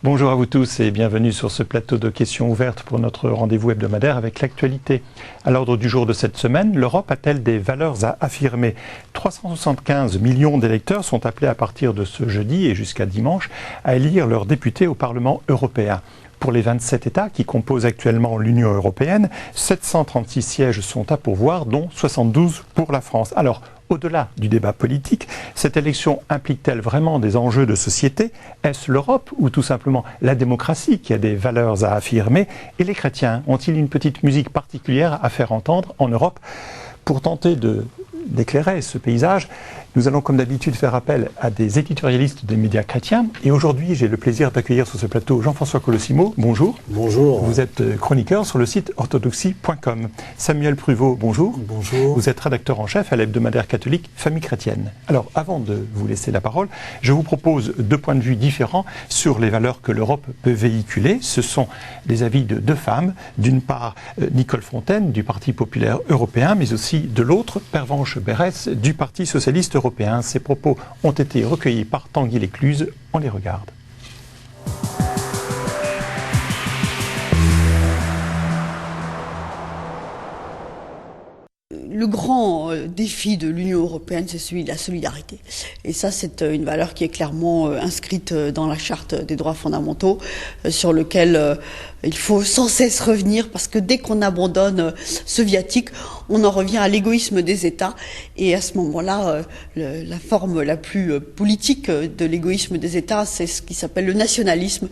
Bonjour à vous tous et bienvenue sur ce plateau de questions ouvertes pour notre rendez-vous hebdomadaire avec l'actualité. À l'ordre du jour de cette semaine, l'Europe a-t-elle des valeurs à affirmer? 375 millions d'électeurs sont appelés à partir de ce jeudi et jusqu'à dimanche à élire leurs députés au Parlement européen. Pour les 27 États qui composent actuellement l'Union européenne, 736 sièges sont à pourvoir, dont 72 pour la France. Alors, au-delà du débat politique, cette élection implique-t-elle vraiment des enjeux de société? Est-ce l'Europe ou tout simplement la démocratie qui a des valeurs à affirmer? Et les chrétiens ont-ils une petite musique particulière à faire entendre en Europe? Pour tenter d'éclairer ce paysage, nous allons comme d'habitude faire appel à des éditorialistes des médias chrétiens. Et aujourd'hui, j'ai le plaisir d'accueillir sur ce plateau Jean-François Colossimo. Bonjour. Bonjour. Vous êtes chroniqueur sur le site orthodoxie.com. Samuel Pruvot, bonjour. Bonjour. Vous êtes rédacteur en chef à l'hebdomadaire catholique Famille chrétienne. Alors, avant de vous laisser la parole, je vous propose deux points de vue différents sur les valeurs que l'Europe peut véhiculer. Ce sont les avis de deux femmes. D'une part, Nicole Fontaine du Parti populaire européen, mais aussi de l'autre, Pervenche Berès du Parti socialiste européen. Ces propos ont été recueillis par Tanguy Lécluse. On les regarde. Le grand défi de l'Union européenne, c'est celui de la solidarité. Et ça, c'est une valeur qui est clairement inscrite dans la Charte des droits fondamentaux, sur lequel il faut sans cesse revenir, parce que dès qu'on abandonne ce viatique, on en revient à l'égoïsme des États. Et à ce moment-là, la forme la plus politique de l'égoïsme des États, c'est ce qui s'appelle le nationalisme.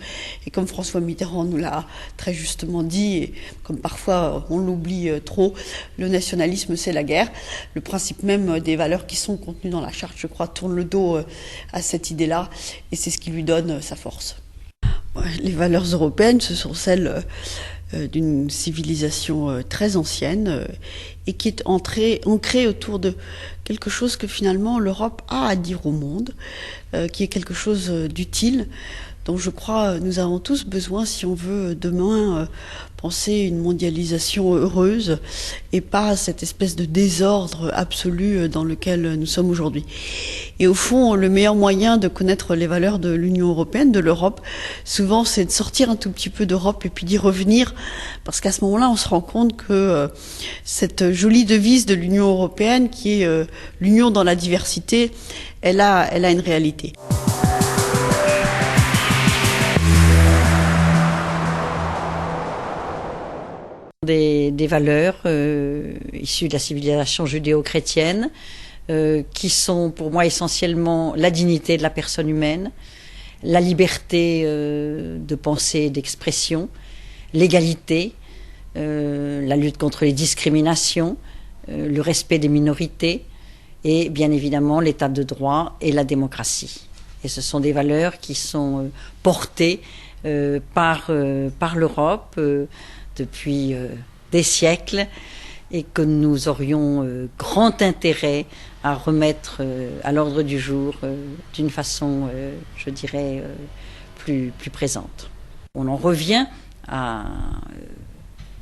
Et comme François Mitterrand nous l'a très justement dit, et comme parfois on l'oublie trop, le nationalisme, c'est la guerre. Le principe même des valeurs qui sont contenues dans la Charte, je crois, tourne le dos à cette idée-là, et c'est ce qui lui donne sa force. Les valeurs européennes, ce sont celles d'une civilisation très ancienne et qui est ancrée autour de quelque chose que finalement l'Europe a à dire au monde, qui est quelque chose d'utile, dont je crois nous avons tous besoin si on veut demain penser une mondialisation heureuse et pas cette espèce de désordre absolu dans lequel nous sommes aujourd'hui. Et au fond, le meilleur moyen de connaître les valeurs de l'Union européenne, de l'Europe, souvent c'est de sortir un tout petit peu d'Europe et puis d'y revenir, parce qu'à ce moment-là, on se rend compte que cette jolie devise de l'Union européenne, qui est l'union dans la diversité, elle a une réalité. Des valeurs issues de la civilisation judéo-chrétienne qui sont pour moi essentiellement la dignité de la personne humaine, la liberté de pensée et d'expression, l'égalité, la lutte contre les discriminations, le respect des minorités et bien évidemment l'état de droit et la démocratie. Et ce sont des valeurs qui sont portées par l'Europe depuis des siècles et que nous aurions grand intérêt à remettre à l'ordre du jour d'une façon, je dirais, plus présente. On en revient à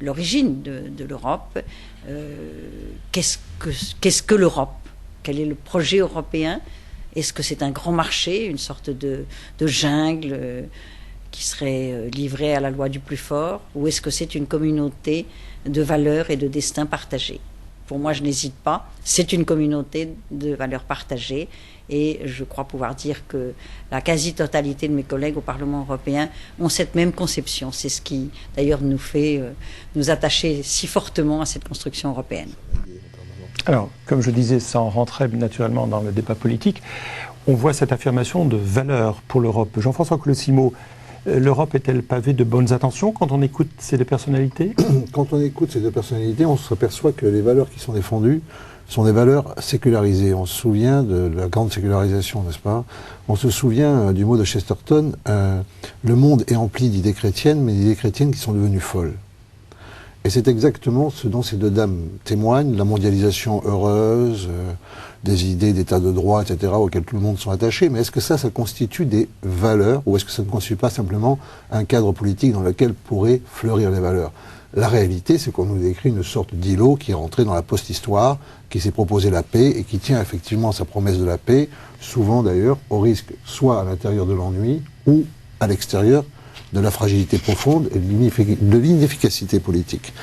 l'origine de l'Europe. Qu'est-ce que l'Europe? Quel est le projet européen? Est-ce que c'est un grand marché, une sorte de jungle qui serait livrée à la loi du plus fort, ou est-ce que c'est une communauté de valeurs et de destins partagés? Pour moi, je n'hésite pas, c'est une communauté de valeurs partagées, et je crois pouvoir dire que la quasi-totalité de mes collègues au Parlement européen ont cette même conception. C'est ce qui, d'ailleurs, nous fait nous attacher si fortement à cette construction européenne. Alors, comme je disais, sans rentrer naturellement dans le débat politique, on voit cette affirmation de valeurs pour l'Europe. Jean-François Colossimo, l'Europe est-elle pavée de bonnes intentions quand on écoute ces deux personnalités? Quand on écoute ces deux personnalités, on s'aperçoit que les valeurs qui sont défendues sont des valeurs sécularisées. On se souvient de la grande sécularisation, n'est-ce pas? On se souvient du mot de Chesterton, le monde est empli d'idées chrétiennes, mais d'idées chrétiennes qui sont devenues folles. Et c'est exactement ce dont ces deux dames témoignent, la mondialisation heureuse, des idées d'état de droit, etc., auxquelles tout le monde sont attachés. Mais est-ce que ça constitue des valeurs, ou est-ce que ça ne constitue pas simplement un cadre politique dans lequel pourraient fleurir les valeurs? La réalité, c'est qu'on nous décrit une sorte d'îlot qui est rentré dans la post-histoire, qui s'est proposé la paix et qui tient effectivement à sa promesse de la paix, souvent d'ailleurs au risque, soit à l'intérieur de l'ennui, ou à l'extérieur de la fragilité profonde et de l'inefficacité politique.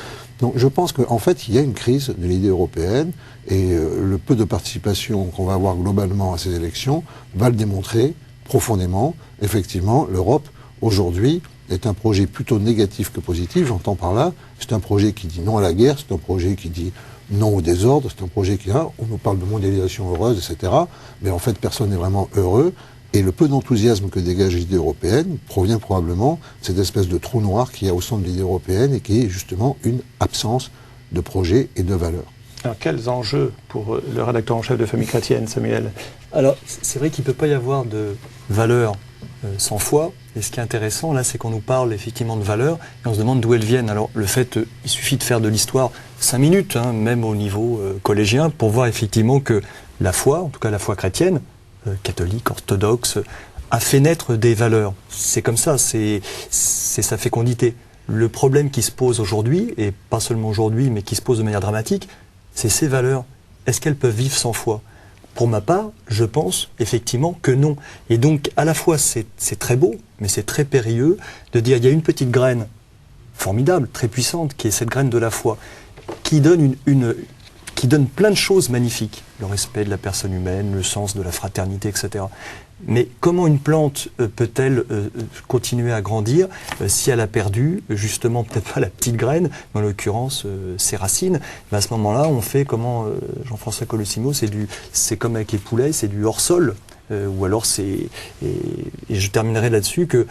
Donc je pense qu'en fait, il y a une crise de l'idée européenne et le peu de participation qu'on va avoir globalement à ces élections va le démontrer profondément. Effectivement, l'Europe, aujourd'hui, est un projet plutôt négatif que positif. J'entends par là, c'est un projet qui dit non à la guerre, c'est un projet qui dit non au désordre, c'est un projet qui on nous parle de mondialisation heureuse, etc. Mais en fait, personne n'est vraiment heureux. Et le peu d'enthousiasme que dégage l'idée européenne provient probablement de cette espèce de trou noir qu'il y a au centre de l'idée européenne et qui est justement une absence de projet et de valeurs. Alors, quels enjeux pour le rédacteur en chef de Famille Chrétienne, Samuel? Alors, c'est vrai qu'il ne peut pas y avoir de valeur sans foi. Et ce qui est intéressant, là, c'est qu'on nous parle effectivement de valeurs et on se demande d'où elles viennent. Alors, le fait, il suffit de faire de l'histoire 5 minutes, hein, même au niveau collégien, pour voir effectivement que la foi, en tout cas la foi chrétienne, catholique, orthodoxe, a fait naître des valeurs. C'est comme ça, c'est sa fécondité. Le problème qui se pose aujourd'hui, et pas seulement aujourd'hui, mais qui se pose de manière dramatique, c'est ces valeurs. Est-ce qu'elles peuvent vivre sans foi? Pour ma part, je pense effectivement que non. Et donc, à la fois, c'est très beau, mais c'est très périlleux de dire il y a une petite graine formidable, très puissante, qui est cette graine de la foi, qui donne qui donne plein de choses magnifiques. Le respect de la personne humaine, le sens de la fraternité, etc. Mais comment une plante peut-elle continuer à grandir si elle a perdu, justement, peut-être pas la petite graine, mais en l'occurrence ses racines? À ce moment-là, on fait comment, Jean-François Colosimo, c'est comme avec les poulets, c'est du hors-sol. Ou alors et je terminerai là-dessus que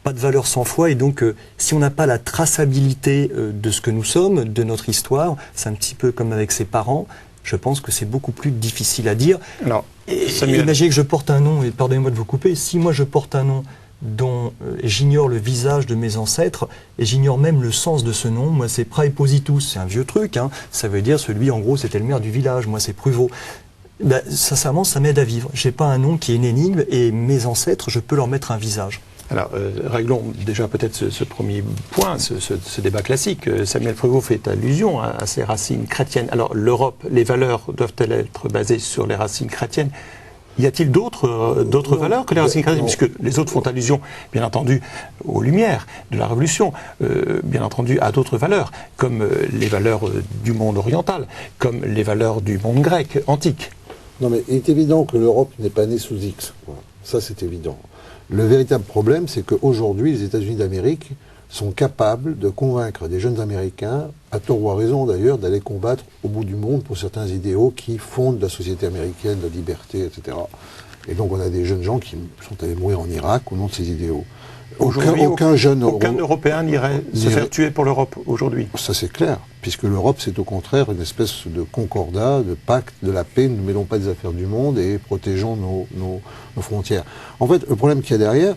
pas de valeur sans foi, et donc si on n'a pas la traçabilité de ce que nous sommes, de notre histoire, c'est un petit peu comme avec ses parents, je pense que c'est beaucoup plus difficile à dire. Alors, imaginez que je porte un nom, et pardonnez-moi de vous couper, si moi je porte un nom dont j'ignore le visage de mes ancêtres, et j'ignore même le sens de ce nom, moi c'est Praepositus, c'est un vieux truc, hein, ça veut dire celui en gros c'était le maire du village, moi c'est Pruvot. Ben, sincèrement ça m'aide à vivre, j'ai pas un nom qui est une énigme, et mes ancêtres je peux leur mettre un visage. Alors, réglons déjà peut-être ce premier point, ce débat classique. Samuel Pruvot fait allusion à ces racines chrétiennes. Alors, l'Europe, les valeurs doivent-elles être basées sur les racines chrétiennes? Y a-t-il d'autres valeurs que les racines chrétiennes? Puisque les autres font allusion, bien entendu, aux Lumières de la Révolution, bien entendu à d'autres valeurs, comme les valeurs du monde oriental, comme les valeurs du monde grec, antique. Non, mais il est évident que l'Europe n'est pas née sous X. Ça, c'est évident. Le véritable problème, c'est qu'aujourd'hui, les États-Unis d'Amérique sont capables de convaincre des jeunes Américains, à tort ou à raison d'ailleurs, d'aller combattre au bout du monde pour certains idéaux qui fondent la société américaine, la liberté, etc. Et donc on a des jeunes gens qui sont allés mourir en Irak au nom de ces idéaux. Aucun Européen n'irait se faire tuer pour l'Europe aujourd'hui. Ça c'est clair, puisque l'Europe c'est au contraire une espèce de concordat, de pacte de la paix, ne mêlons pas des affaires du monde et protégeons nos frontières. En fait, le problème qu'il y a derrière,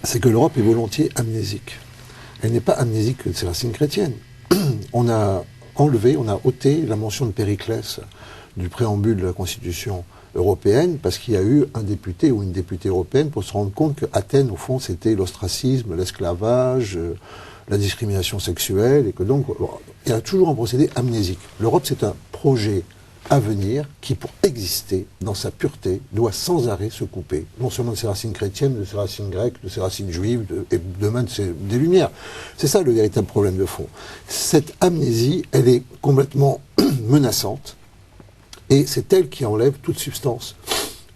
c'est que l'Europe est volontiers amnésique. Elle n'est pas amnésique que de ses racines chrétiennes. On a ôté la mention de Périclès du préambule de la Constitution européenne, parce qu'il y a eu un député ou une députée européenne pour se rendre compte que Athènes, au fond, c'était l'ostracisme, l'esclavage, la discrimination sexuelle, et que donc, il y a toujours un procédé amnésique. L'Europe, c'est un projet à venir qui, pour exister dans sa pureté, doit sans arrêt se couper, non seulement de ses racines chrétiennes, de ses racines grecques, de ses racines juives, et demain des Lumières. C'est ça le véritable problème de fond. Cette amnésie, elle est complètement menaçante, et c'est elle qui enlève toute substance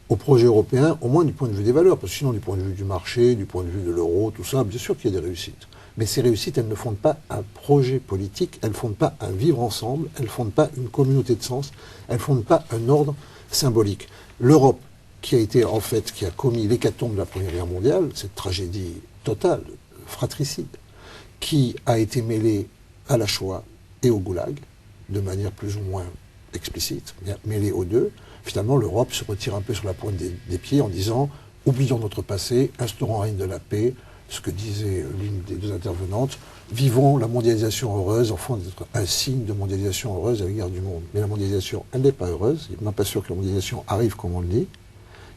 au projet européen, au moins du point de vue des valeurs, parce que sinon du point de vue du marché, du point de vue de l'euro, tout ça, bien sûr qu'il y a des réussites. Mais ces réussites, elles ne fondent pas un projet politique, elles ne fondent pas un vivre ensemble, elles ne fondent pas une communauté de sens, elles ne fondent pas un ordre symbolique. L'Europe, qui a commis l'hécatombe de la Première Guerre mondiale, cette tragédie totale, fratricide, qui a été mêlée à la Shoah et au Goulag, de manière plus ou moins explicite, mêlée aux deux, finalement l'Europe se retire un peu sur la pointe des pieds en disant « oublions notre passé, instaurons un règne de la paix », ce que disait l'une des deux intervenantes, vivons la mondialisation heureuse, enfin d'être un signe de mondialisation heureuse à l'égard du monde. Mais la mondialisation, elle n'est pas heureuse, il n'est même pas sûr que la mondialisation arrive comme on le dit.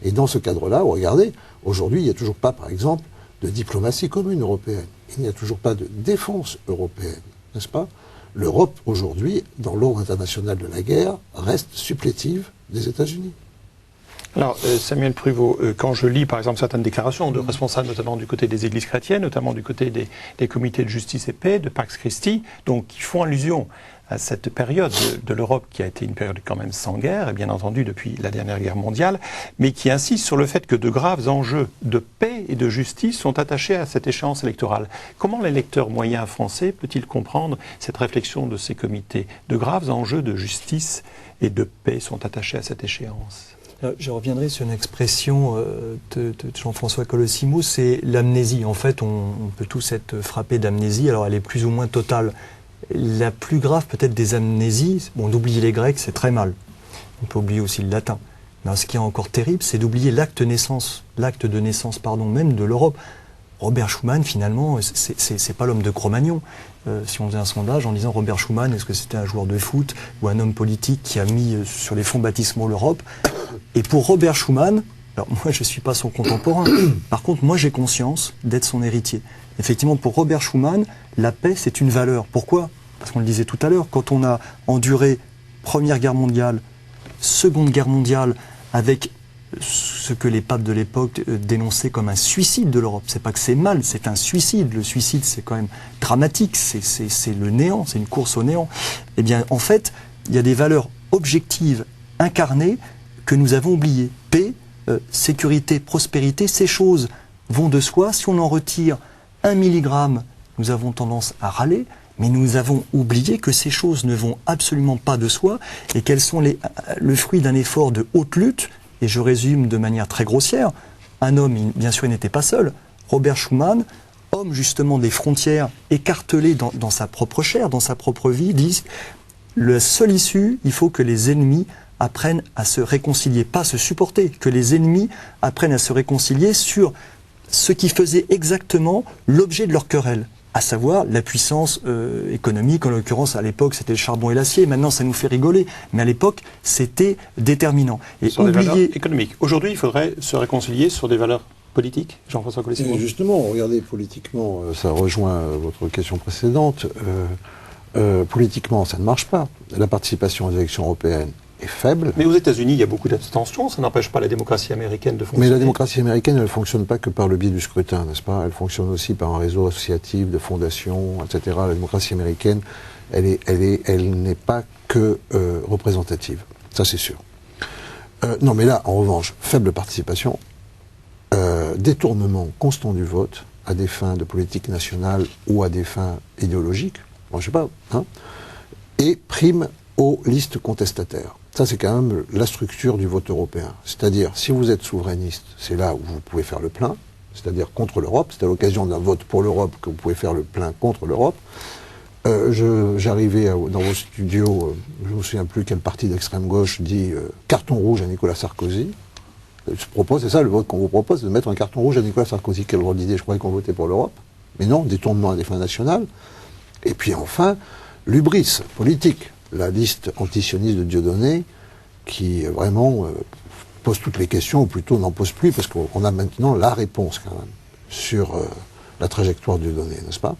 Et dans ce cadre-là, regardez, aujourd'hui, il n'y a toujours pas, par exemple, de diplomatie commune européenne. Il n'y a toujours pas de défense européenne, n'est-ce pas? L'Europe, aujourd'hui, dans l'ordre international de la guerre, reste supplétive des États-Unis. Alors, Samuel Pruvot, quand je lis par exemple certaines déclarations de responsables, notamment du côté des églises chrétiennes, notamment du côté des comités de justice et paix, de Pax Christi, donc qui font allusion à cette période de l'Europe qui a été une période quand même sans guerre, et bien entendu depuis la dernière guerre mondiale, mais qui insiste sur le fait que de graves enjeux de paix et de justice sont attachés à cette échéance électorale. Comment l'électeur moyen français peut-il comprendre cette réflexion de ces comités? De graves enjeux de justice et de paix sont attachés à cette échéance. Je reviendrai sur une expression de Jean-François Colossimo, c'est l'amnésie. En fait, on peut tous être frappés d'amnésie, alors elle est plus ou moins totale. La plus grave peut-être des amnésies, bon, d'oublier les Grecs, c'est très mal. On peut oublier aussi le latin. Mais ce qui est encore terrible, c'est d'oublier l'acte de naissance, même de l'Europe. Robert Schuman, finalement, c'est pas l'homme de Cro-Magnon. Si on faisait un sondage en disant Robert Schuman, est-ce que c'était un joueur de foot ou un homme politique qui a mis sur les fonds baptismaux l'Europe? Et pour Robert Schuman, alors moi je ne suis pas son contemporain, par contre moi j'ai conscience d'être son héritier. Effectivement, pour Robert Schuman, la paix c'est une valeur. Pourquoi? Parce qu'on le disait tout à l'heure, quand on a enduré Première Guerre mondiale, Seconde Guerre mondiale, avec ce que les papes de l'époque dénonçaient comme un suicide de l'Europe. C'est pas que c'est mal, c'est un suicide. Le suicide, c'est quand même dramatique, c'est le néant, c'est une course au néant. Eh bien, en fait, il y a des valeurs objectives, incarnées, que nous avons oubliées. Paix, sécurité, prospérité, ces choses vont de soi. Si on en retire 1 milligramme, nous avons tendance à râler, mais nous avons oublié que ces choses ne vont absolument pas de soi et qu'elles sont le fruit d'un effort de haute lutte. Et je résume de manière très grossière, un homme, bien sûr, il n'était pas seul. Robert Schuman, homme justement des frontières, écartelé dans sa propre chair, dans sa propre vie, dit la seule issue, il faut que les ennemis apprennent à se réconcilier, pas se supporter, que les ennemis apprennent à se réconcilier sur ce qui faisait exactement l'objet de leur querelle, à savoir la puissance économique. En l'occurrence, à l'époque, c'était le charbon et l'acier. Maintenant, ça nous fait rigoler. Mais à l'époque, c'était déterminant. Et sur des valeurs économiques. Aujourd'hui, il faudrait se réconcilier sur des valeurs politiques, Jean-François Colossimo. Justement, regardez, politiquement, ça rejoint votre question précédente. Politiquement, ça ne marche pas. La participation aux élections européennes est faible. Mais aux États-Unis, il y a beaucoup d'abstention. Ça n'empêche pas la démocratie américaine de fonctionner. Mais la démocratie américaine, elle ne fonctionne pas que par le biais du scrutin, n'est-ce pas? Elle fonctionne aussi par un réseau associatif, de fondations, etc. La démocratie américaine, elle n'est pas que représentative. Ça, c'est sûr. Non, mais là, en revanche, faible participation, détournement constant du vote à des fins de politique nationale ou à des fins idéologiques, bon, je sais pas, hein, et prime aux listes contestataires. Ça, c'est quand même la structure du vote européen. C'est-à-dire, si vous êtes souverainiste, c'est là où vous pouvez faire le plein, c'est-à-dire contre l'Europe. C'est à l'occasion d'un vote pour l'Europe que vous pouvez faire le plein contre l'Europe. J'arrivais dans vos studios, je ne me souviens plus quel parti d'extrême gauche dit carton rouge à Nicolas Sarkozy. C'est ça le vote qu'on vous propose, de mettre un carton rouge à Nicolas Sarkozy. Quelle drôle d'idée, je croyais qu'on votait pour l'Europe. Mais non, détournement à des fins nationales. Et puis enfin, l'hubris politique. La liste antisioniste de Dieudonné, qui vraiment pose toutes les questions, ou plutôt n'en pose plus, parce qu'on a maintenant la réponse quand même sur la trajectoire de Dieudonné, n'est-ce pas?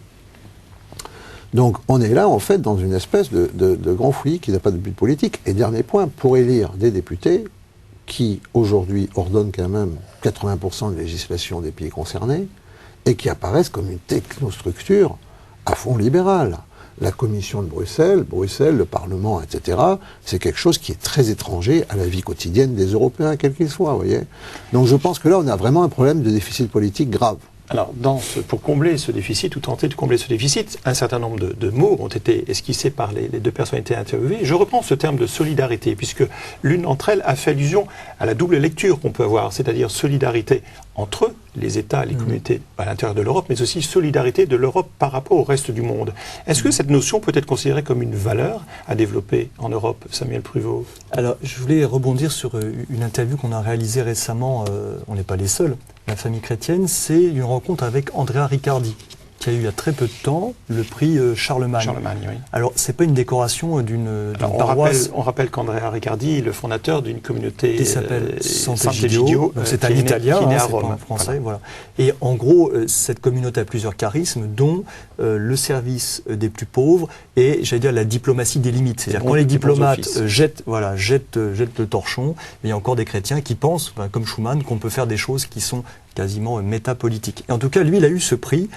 Donc on est là en fait dans une espèce de grand fouillis qui n'a pas de but politique. Et dernier point, pour élire des députés qui aujourd'hui ordonnent quand même 80% de législation des pays concernés et qui apparaissent comme une technostructure à fond libéral. La commission de Bruxelles, le Parlement, etc., c'est quelque chose qui est très étranger à la vie quotidienne des Européens, quels qu'ils soient, vous voyez. Donc je pense que là, on a vraiment un problème de déficit politique grave. Alors, pour combler ce déficit, ou tenter de combler ce déficit, un certain nombre de mots ont été esquissés par les deux personnalités interviewées. Je reprends ce terme de solidarité, puisque l'une d'entre elles a fait allusion à la double lecture qu'on peut avoir, c'est-à-dire solidarité entre les États, les communautés à l'intérieur de l'Europe, mais aussi solidarité de l'Europe par rapport au reste du monde. Est-ce que cette notion peut être considérée comme une valeur à développer en Europe, Samuel Pruvot? Alors, je voulais rebondir sur une interview qu'on a réalisée récemment, on n'est pas les seuls, La famille chrétienne, c'est une rencontre avec Andrea Riccardi. qui a eu il y a très peu de temps le prix Charlemagne. Charlemagne, oui. Alors, c'est pas une décoration d'une paroisse. On rappelle qu'Andrea Riccardi est le fondateur d'une communauté qui s'appelle Sant'Egidio. C'est un Italien, qui est né à c'est Rome. pas un Français. Voilà. Et en gros, cette communauté a plusieurs charismes, dont le service des plus pauvres et, j'allais dire, la diplomatie des limites. C'est-à-dire quand les diplomates jettent le torchon, il y a encore des chrétiens qui pensent, comme Schuman, qu'on peut faire des choses qui sont quasiment métapolitique. Et en tout cas, lui, il a eu ce prix,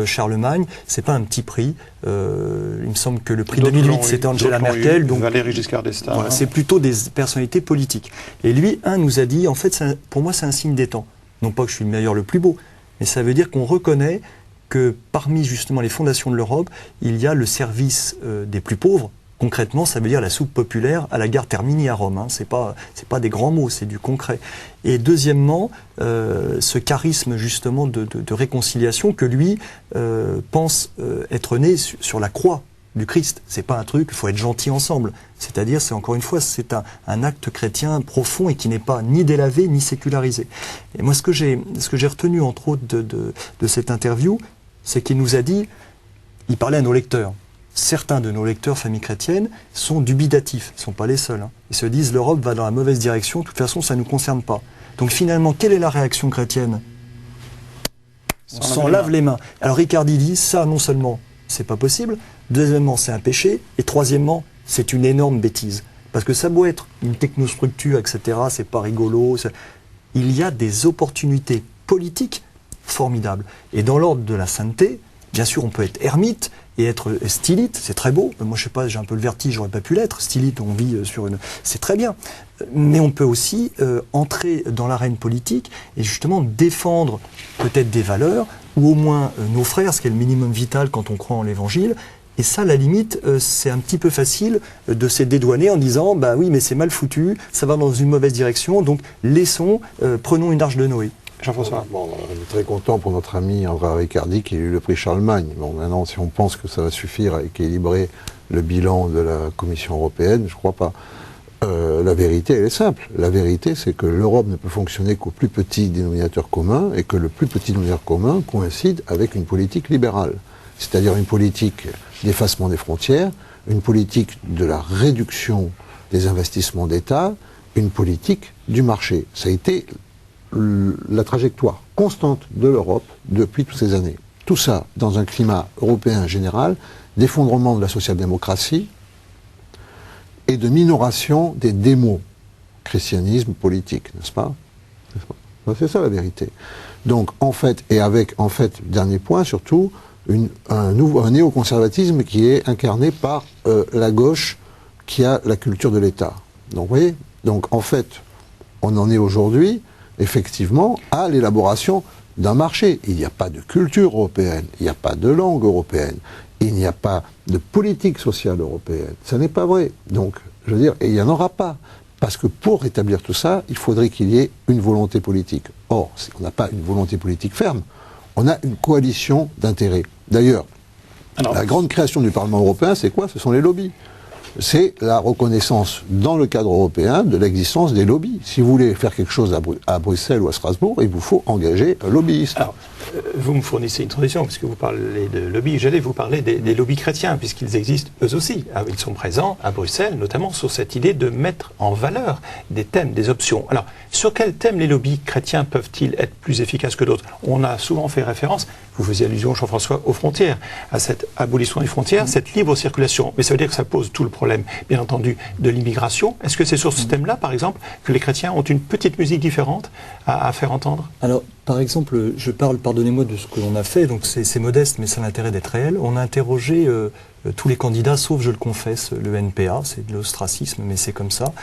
Charlemagne. C'est pas un petit prix. Il me semble que le prix 2008, c'était Angela Merkel. Donc Valéry Giscard d'Estaing. Voilà, c'est plutôt des personnalités politiques. Et lui, nous a dit, en fait, pour moi, c'est un signe des temps. Non pas que je suis le meilleur, le plus beau, mais ça veut dire qu'on reconnaît que parmi justement les fondations de l'Europe, il y a le service des plus pauvres. Concrètement, ça veut dire la soupe populaire à la gare Termini à Rome. C'est pas des grands mots, c'est du concret. Et deuxièmement, ce charisme justement de réconciliation que lui pense être né sur la croix du Christ. C'est pas un truc, il faut être gentil ensemble. C'est-à-dire, c'est encore une fois, c'est un acte chrétien profond et qui n'est pas ni délavé ni sécularisé. Et moi, ce que j'ai retenu entre autres de cette interview, c'est qu'il nous a dit, il parlait à nos lecteurs. Certains de nos lecteurs familles chrétiennes sont dubitatifs, ils ne sont pas les seuls. Ils se disent l'Europe va dans la mauvaise direction, de toute façon ça ne nous concerne pas. Donc finalement, quelle est la réaction chrétienne? On s'en lave les mains. Alors Riccardi dit ça, non seulement c'est pas possible, deuxièmement c'est un péché, et troisièmement c'est une énorme bêtise. Parce que ça doit être une technostructure, etc., c'est pas rigolo. Il y a des opportunités politiques formidables. Et dans l'ordre de la sainteté, bien sûr on peut être ermite, et être stylite, c'est très beau. Moi, je sais pas, j'ai un peu le vertige, j'aurais pas pu l'être. Stylite, on vit sur une... C'est très bien. Mais on peut aussi entrer dans l'arène politique et justement défendre peut-être des valeurs, ou au moins nos frères, ce qui est le minimum vital quand on croit en l'Évangile. Et ça, à la limite, c'est un petit peu facile de se dédouaner en disant « bah oui, mais c'est mal foutu, ça va dans une mauvaise direction, donc laissons, prenons une arche de Noé ». Jean-François. Bon, on est très content pour notre ami Andrea Riccardi qui a eu le prix Charlemagne. Bon, maintenant, si on pense que ça va suffire à équilibrer le bilan de la Commission européenne, je ne crois pas. La vérité, elle est simple. La vérité, c'est que l'Europe ne peut fonctionner qu'au plus petit dénominateur commun et que le plus petit dénominateur commun coïncide avec une politique libérale. C'est-à-dire une politique d'effacement des frontières, une politique de la réduction des investissements d'État, une politique du marché. Ça a été la trajectoire constante de l'Europe depuis toutes ces années. Tout ça dans un climat européen général d'effondrement de la social-démocratie et de minoration des démo-christianisme politique, n'est-ce pas? C'est ça la vérité. Donc, en fait, dernier point surtout, un néoconservatisme qui est incarné par la gauche qui a la culture de l'État. Donc, vous voyez? Donc, en fait, on en est aujourd'hui effectivement, à l'élaboration d'un marché. Il n'y a pas de culture européenne, il n'y a pas de langue européenne, il n'y a pas de politique sociale européenne. Ça n'est pas vrai. Donc, je veux dire, et il n'y en aura pas. Parce que pour rétablir tout ça, il faudrait qu'il y ait une volonté politique. Or, on n'a pas une volonté politique ferme, on a une coalition d'intérêts. D'ailleurs, la grande création du Parlement européen, c'est quoi? Ce sont les lobbies. C'est la reconnaissance dans le cadre européen de l'existence des lobbies. Si vous voulez faire quelque chose à Bruxelles ou à Strasbourg, il vous faut engager un lobbyiste. Alors, vous me fournissez une transition, puisque vous parlez de lobbies. J'allais vous parler des lobbies chrétiens, puisqu'ils existent eux aussi. Ils sont présents à Bruxelles, notamment sur cette idée de mettre en valeur des thèmes, des options. Alors, sur quels thèmes les lobbies chrétiens peuvent-ils être plus efficaces que d'autres? On a souvent fait référence, vous faisiez allusion, Jean-François, aux frontières, à cette abolition des frontières, cette libre circulation. Mais ça veut dire que ça pose tout le problème, bien entendu, de l'immigration. Est-ce que c'est sur ce thème-là, par exemple, que les chrétiens ont une petite musique différente à faire entendre? Alors, par exemple, je parle, pardonnez-moi, de ce que l'on a fait, donc c'est modeste, mais ça a l'intérêt d'être réel. On a interrogé tous les candidats, sauf, je le confesse, le NPA, c'est de l'ostracisme, mais c'est comme ça,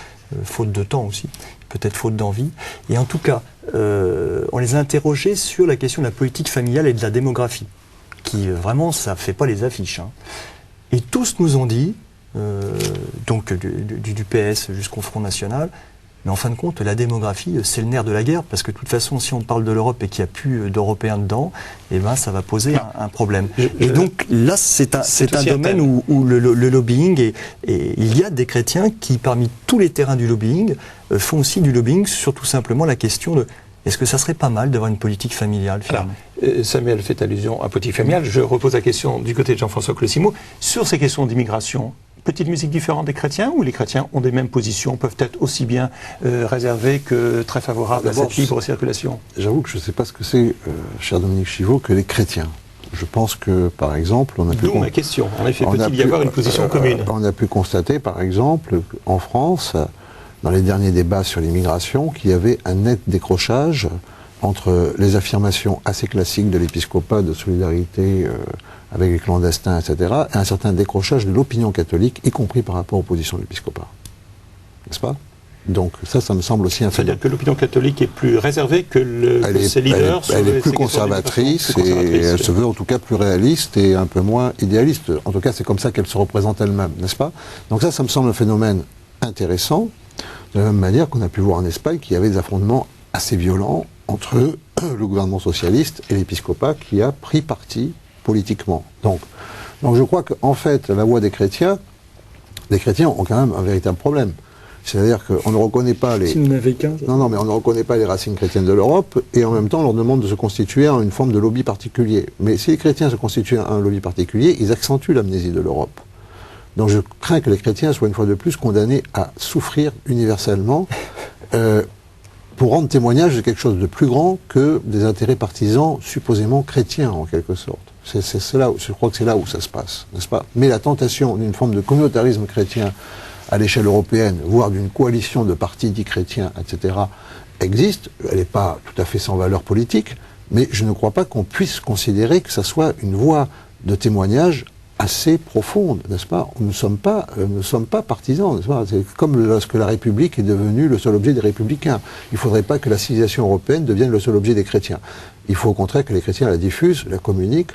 faute de temps aussi, peut-être faute d'envie. Et en tout cas, on les a interrogés sur la question de la politique familiale et de la démographie, qui vraiment, ça ne fait pas les affiches. Hein. Et tous nous ont dit, donc du PS jusqu'au Front National, mais en fin de compte, la démographie, c'est le nerf de la guerre, parce que de toute façon, si on parle de l'Europe et qu'il n'y a plus d'Européens dedans, eh ben, ça va poser un problème. Et donc là, c'est un domaine où le lobbying, et il y a des chrétiens qui, parmi tous les terrains du lobbying, font aussi du lobbying sur tout simplement la question de est-ce que ça serait pas mal d'avoir une politique familiale finalement? Samuel fait allusion à politique familiale. Je repose la question du côté de Jean-François Colosimo. Sur ces questions d'immigration, petite musique différente des chrétiens, ou les chrétiens ont des mêmes positions, peuvent être aussi bien réservés que très favorables à cette libre circulation? J'avoue que je ne sais pas ce que c'est, cher Dominique Chivot, que les chrétiens. Je pense que, par exemple, on a pu... D'où ma question. En effet, peut-il y avoir une position commune? On a pu constater, par exemple, en France, dans les derniers débats sur l'immigration, qu'il y avait un net décrochage entre les affirmations assez classiques de l'épiscopat de solidarité avec les clandestins, etc., et un certain décrochage de l'opinion catholique, y compris par rapport aux positions de l'épiscopat. N'est-ce pas? Donc ça me semble aussi un fait. C'est-à-dire que l'opinion catholique est plus réservée que ses leaders. Elle est plus conservatrice et elle se veut en tout cas plus réaliste et un peu moins idéaliste. En tout cas, c'est comme ça qu'elle se représente elle-même, n'est-ce pas? Donc ça me semble un phénomène intéressant, de la même manière qu'on a pu voir en Espagne qu'il y avait des affrontements assez violents entre le gouvernement socialiste et l'épiscopat qui a pris parti politiquement. Donc je crois qu'en fait, la voix des chrétiens ont quand même un véritable problème. C'est-à-dire qu'on ne reconnaît pas les... Si vous n'avez qu'un... Non, mais on ne reconnaît pas les racines chrétiennes de l'Europe, et en même temps, on leur demande de se constituer en une forme de lobby particulier. Mais si les chrétiens se constituent en un lobby particulier, ils accentuent l'amnésie de l'Europe. Donc je crains que les chrétiens soient une fois de plus condamnés à souffrir universellement pour rendre témoignage de quelque chose de plus grand que des intérêts partisans supposément chrétiens, en quelque sorte. Je crois que c'est là où ça se passe, n'est-ce pas? Mais la tentation d'une forme de communautarisme chrétien à l'échelle européenne, voire d'une coalition de partis dits chrétiens, etc., existe. Elle n'est pas tout à fait sans valeur politique, mais je ne crois pas qu'on puisse considérer que ça soit une voie de témoignage assez profonde, n'est-ce pas? Nous ne sommes pas partisans, n'est-ce pas? C'est comme lorsque la République est devenue le seul objet des républicains. Il ne faudrait pas que la civilisation européenne devienne le seul objet des chrétiens. Il faut au contraire que les chrétiens la diffusent, la communiquent,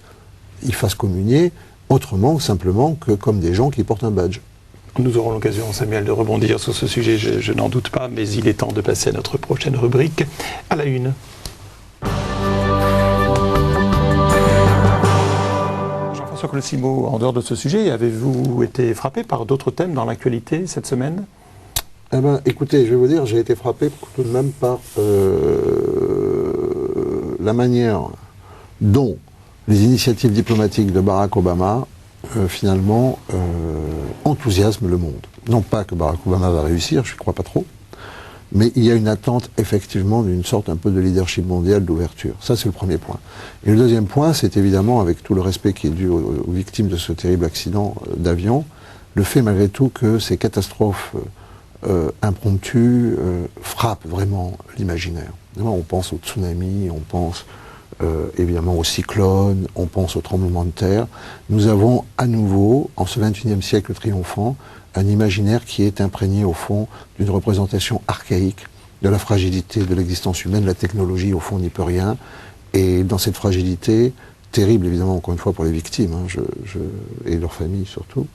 ils fassent communier autrement, simplement que comme des gens qui portent un badge. Nous aurons l'occasion, Samuel, de rebondir sur ce sujet, je n'en doute pas, mais il est temps de passer à notre prochaine rubrique, à la une. Jean-François Colosimo, en dehors de ce sujet, avez-vous été frappé par d'autres thèmes dans l'actualité cette semaine? Eh bien, écoutez, je vais vous dire, j'ai été frappé tout de même par la manière dont les initiatives diplomatiques de Barack Obama finalement enthousiasme le monde. Non pas que Barack Obama va réussir, je ne crois pas trop, mais il y a une attente effectivement d'une sorte un peu de leadership mondial d'ouverture. Ça c'est le premier point. Et le deuxième point, c'est évidemment, avec tout le respect qui est dû aux victimes de ce terrible accident d'avion, le fait malgré tout que ces catastrophes impromptues frappent vraiment l'imaginaire. On pense au tsunami, on pense évidemment aux cyclones, on pense aux tremblements de terre. Nous avons à nouveau, en ce XXIe siècle triomphant, un imaginaire qui est imprégné au fond d'une représentation archaïque de la fragilité de l'existence humaine. La technologie au fond n'y peut rien. Et dans cette fragilité, terrible évidemment encore une fois pour les victimes et leurs familles surtout,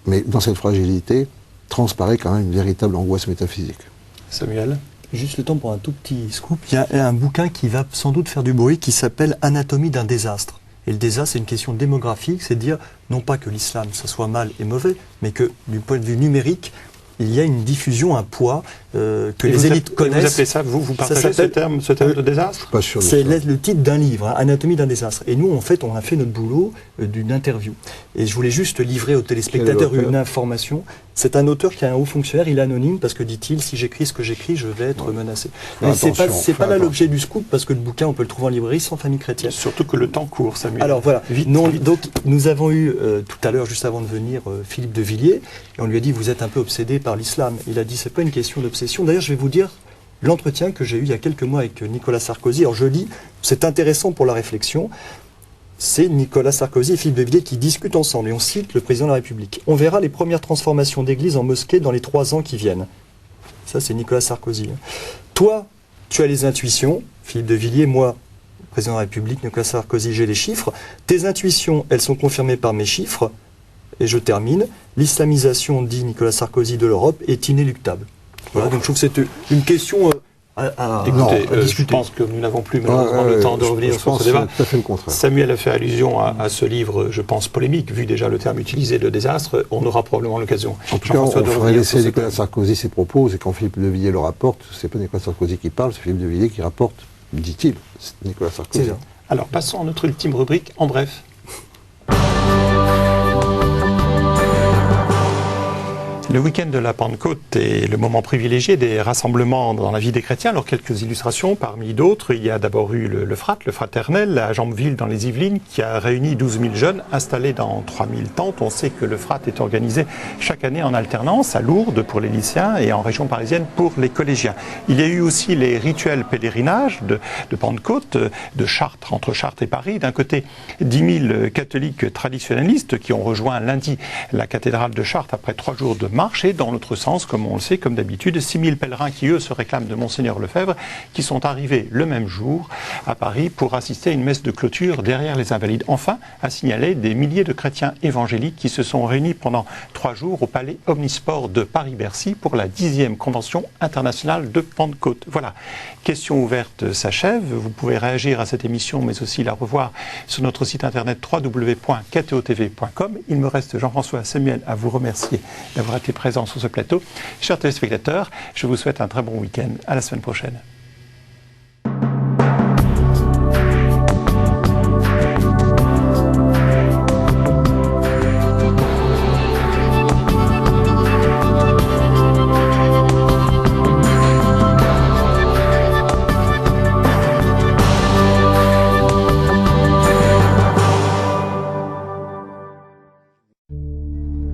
mais dans cette fragilité transparaît quand même une véritable angoisse métaphysique. Samuel ? Juste le temps pour un tout petit scoop. Il y a un bouquin qui va sans doute faire du bruit qui s'appelle Anatomie d'un désastre. Et le désastre, c'est une question démographique, c'est de dire non pas que l'islam, ça soit mal et mauvais, mais que du point de vue numérique, il y a une diffusion, un poids que les élites connaissent. Vous appelez ça, vous partagez ce terme de désastre? Pas sûr. C'est le titre d'un livre, hein, Anatomie d'un désastre. Et nous, en fait, on a fait notre boulot d'une interview. Et je voulais juste livrer aux téléspectateurs une information. C'est un auteur qui est un haut fonctionnaire, il est anonyme parce que, dit-il, si j'écris ce que j'écris, je vais être menacé. Mais c'est pas là l'objet du scoop, parce que le bouquin, on peut le trouver en librairie sans famille chrétienne. Surtout que le temps court, Samuel. Alors voilà, vite. Donc nous avons eu tout à l'heure, juste avant de venir, Philippe de Villiers, et on lui a dit, vous êtes un peu obsédé par l'islam. Il a dit, c'est pas une question d'obsession. D'ailleurs, je vais vous dire l'entretien que j'ai eu il y a quelques mois avec Nicolas Sarkozy. Alors je lis, c'est intéressant pour la réflexion. C'est Nicolas Sarkozy et Philippe de Villiers qui discutent ensemble, et on cite le président de la République. On verra les premières transformations d'églises en mosquées dans les 3 ans qui viennent. Ça, c'est Nicolas Sarkozy. Toi, tu as les intuitions, Philippe de Villiers, moi, président de la République, Nicolas Sarkozy, j'ai les chiffres. Tes intuitions, elles sont confirmées par mes chiffres. Et je termine. L'islamisation, dit Nicolas Sarkozy, de l'Europe est inéluctable. Voilà, donc je trouve que c'est une question à discuter. Je pense que nous n'avons plus malheureusement le temps de revenir sur ce débat. Tout à fait le contraire. Samuel a fait allusion à ce livre, je pense, polémique, vu déjà le terme utilisé, le désastre. On aura probablement l'occasion. En tout cas, on ferait laisser Nicolas Sarkozy ses propos, et quand Philippe de Villiers le rapporte, c'est pas Nicolas Sarkozy qui parle, c'est Philippe de Villiers qui rapporte dit-il, c'est Nicolas Sarkozy. C'est ça. Alors passons à notre ultime rubrique, en bref. Le week-end de la Pentecôte est le moment privilégié des rassemblements dans la vie des chrétiens. Alors quelques illustrations parmi d'autres. Il y a d'abord eu le FRAT, le Fraternel, à Jambeville dans les Yvelines, qui a réuni 12 000 jeunes installés dans 3 000 tentes. On sait que le FRAT est organisé chaque année en alternance à Lourdes pour les lycéens et en région parisienne pour les collégiens. Il y a eu aussi les rituels pèlerinages de Pentecôte, de Chartres, entre Chartres et Paris. D'un côté, 10 000 catholiques traditionnalistes qui ont rejoint lundi la cathédrale de Chartres après 3 jours de marche, et dans l'autre sens, comme on le sait, comme d'habitude, 6 000 pèlerins qui, eux, se réclament de Monseigneur Lefebvre, qui sont arrivés le même jour à Paris pour assister à une messe de clôture derrière les Invalides. Enfin, à signaler des milliers de chrétiens évangéliques qui se sont réunis pendant 3 jours au palais Omnisport de Paris-Bercy pour la 10e convention internationale de Pentecôte. Voilà, question ouverte s'achève. Vous pouvez réagir à cette émission, mais aussi la revoir sur notre site internet www.ktotv.com. Il me reste, Jean-François Samuel, à vous remercier d'avoir été présent sur ce plateau. Chers téléspectateurs, je vous souhaite un très bon week-end. À la semaine prochaine.